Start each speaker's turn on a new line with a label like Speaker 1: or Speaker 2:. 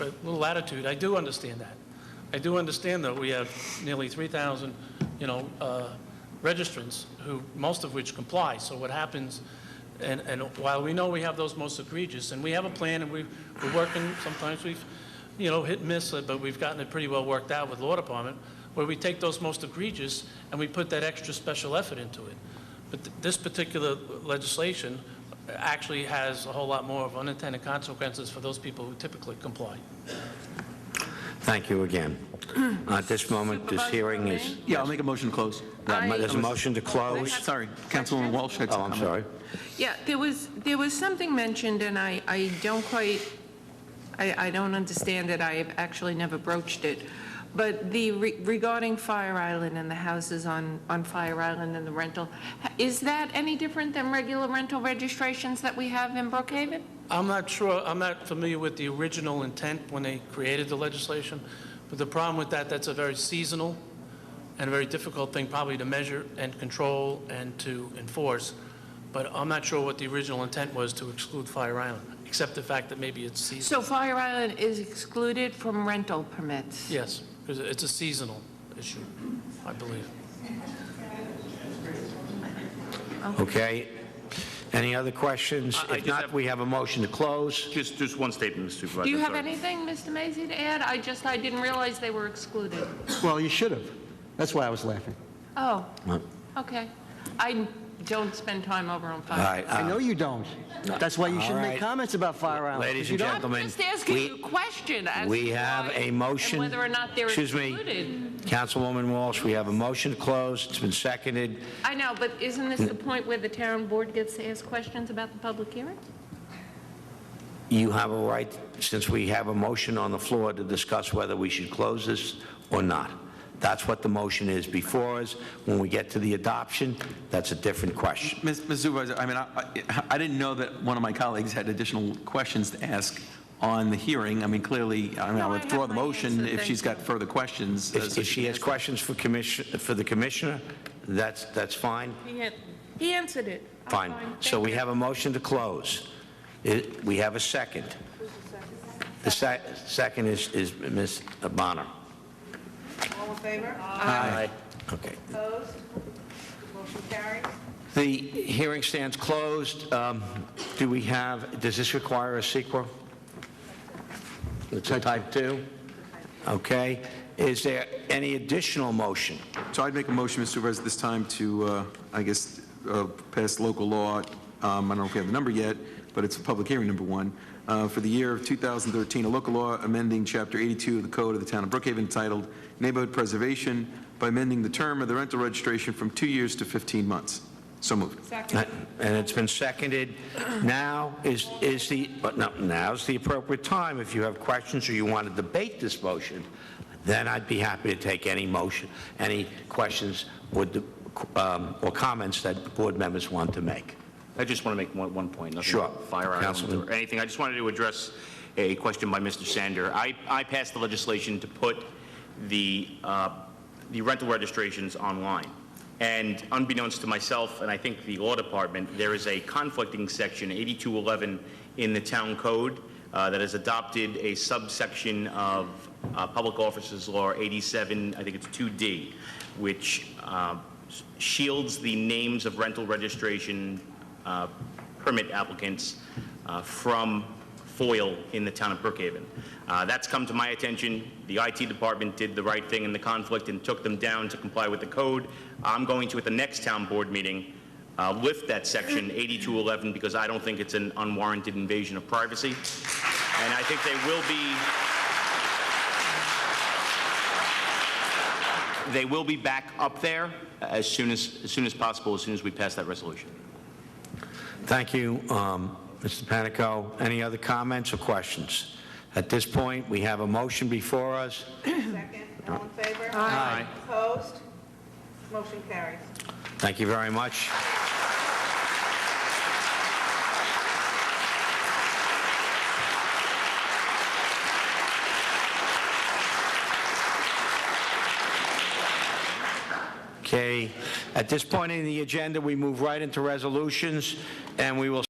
Speaker 1: a little latitude. I do understand that. I do understand that we have nearly 3,000, registrants who, most of which comply. So what happens, and while we know we have those most egregious, and we have a plan, and we're working, sometimes we've, hit and miss, but we've gotten it pretty well worked out with the law department, where we take those most egregious and we put that extra special effort into it. But this particular legislation actually has a whole lot more of unintended consequences for those people who typically comply.
Speaker 2: Thank you again. At this moment, this hearing is...
Speaker 3: Yeah, I'll make a motion to close.
Speaker 2: There's a motion to close.
Speaker 3: Sorry, Councilwoman Walsh.
Speaker 2: Oh, I'm sorry.
Speaker 4: Yeah, there was something mentioned, and I don't quite, I don't understand it. I have actually never broached it. But regarding Fire Island and the houses on Fire Island and the rental, is that any different than regular rental registrations that we have in Brookhaven?
Speaker 1: I'm not sure. I'm not familiar with the original intent when they created the legislation. But the problem with that, that's a very seasonal and a very difficult thing probably to measure and control and to enforce. But I'm not sure what the original intent was to exclude Fire Island, except the fact that maybe it's seasonal.
Speaker 4: So Fire Island is excluded from rental permits?
Speaker 1: Yes, because it's a seasonal issue, I believe.
Speaker 2: Okay. Any other questions?
Speaker 5: I
Speaker 2: If
Speaker 5: just
Speaker 2: not,
Speaker 5: have-
Speaker 2: we have a motion to close.
Speaker 5: Just one statement, Mr. Supervisor.
Speaker 4: Do you have
Speaker 5: sorry.
Speaker 4: anything, Mr. Macy, to add? I didn't realize they were excluded.
Speaker 6: Well, you should have. That's why I was laughing.
Speaker 4: Oh, okay. I don't spend time over on
Speaker 2: All
Speaker 4: Fire.
Speaker 2: right.
Speaker 6: I know you don't. That's why you
Speaker 2: All
Speaker 6: shouldn't
Speaker 2: right.
Speaker 6: make comments about Fire Island.
Speaker 2: Ladies
Speaker 6: You
Speaker 2: and
Speaker 6: don't.
Speaker 2: gentlemen,
Speaker 4: I'm just asking you a question as
Speaker 2: we
Speaker 4: to
Speaker 2: have
Speaker 4: why
Speaker 2: a motion.
Speaker 4: and whether or not they're
Speaker 2: Excuse
Speaker 4: excluded.
Speaker 2: me, Councilwoman Walsh, we have a motion to close. It's been seconded.
Speaker 4: I know, but isn't this the point where the town board gets to ask questions about the public hearing?
Speaker 2: You have a right, since we have a motion on the floor, to discuss whether we should close this or not. That's what the motion is before us. When we get to the adoption, that's a different question.
Speaker 3: Ms. Supervisor, I mean, I didn't know that one of my colleagues had additional questions to ask on the hearing. I mean, clearly, I'll
Speaker 4: I
Speaker 3: withdraw
Speaker 4: have
Speaker 3: the
Speaker 4: my
Speaker 3: motion
Speaker 4: answer,
Speaker 3: if
Speaker 4: thank
Speaker 3: she's got
Speaker 4: you.
Speaker 3: further questions.
Speaker 2: If she has questions for the commissioner, that's fine.
Speaker 4: He answered it. I'm
Speaker 2: Fine. So
Speaker 4: Thank
Speaker 2: we
Speaker 4: you.
Speaker 2: have a motion to close. We have a second. The second is Ms. Bonner.
Speaker 7: All in favor?
Speaker 2: Aye. Okay.
Speaker 7: Opposed? Motion carries.
Speaker 2: The hearing stands closed. Does this require a secret? It's a type 2? Okay. Is there any additional motion?
Speaker 3: So I'd make a motion, Mr. Supervisor, this time to, pass local law. I don't know if we have the number yet, but it's a public hearing, number 1. For the year of 2013, a local law amending Chapter 82 of the Code of the Town of Brookhaven entitled Neighborhood Preservation by amending the term of the rental registration from 2 years to 15 months. So moved.
Speaker 7: Second.
Speaker 2: And it's been seconded. Now's the appropriate time. If you have questions or you want to debate this motion, then I'd be happy to take any motion, any questions or comments that board members want to make.
Speaker 5: I just want to make one point. Nothing
Speaker 2: Sure.
Speaker 5: about Fire Island
Speaker 2: Councilman.
Speaker 5: or anything. I just wanted to address a question by Mr. Sander. I passed the legislation to put the rental registrations online. And unbeknownst to myself, and I think the law department, there is a conflicting section, 8211, in the town code that has adopted a subsection of Public Officers Law 87, I think it's 2D, which shields the names of rental registration permit applicants from FOIL in the town of Brookhaven. That's come to my attention. The IT department did the right thing in the conflict and took them down to comply with the code. I'm going to, at the next town board meeting, lift that section 8211 because I don't think it's an unwarranted invasion of privacy. And I think they will be back up there as soon as possible, as soon as we pass that resolution.
Speaker 2: Thank you, Mr. Panico. Any other comments or questions? At this point, we have a motion before us.
Speaker 7: Second. All in favor?
Speaker 2: Aye.
Speaker 7: Opposed? Motion carries.
Speaker 2: Thank you very much. Okay, at this point in the agenda, we move right into resolutions, and we will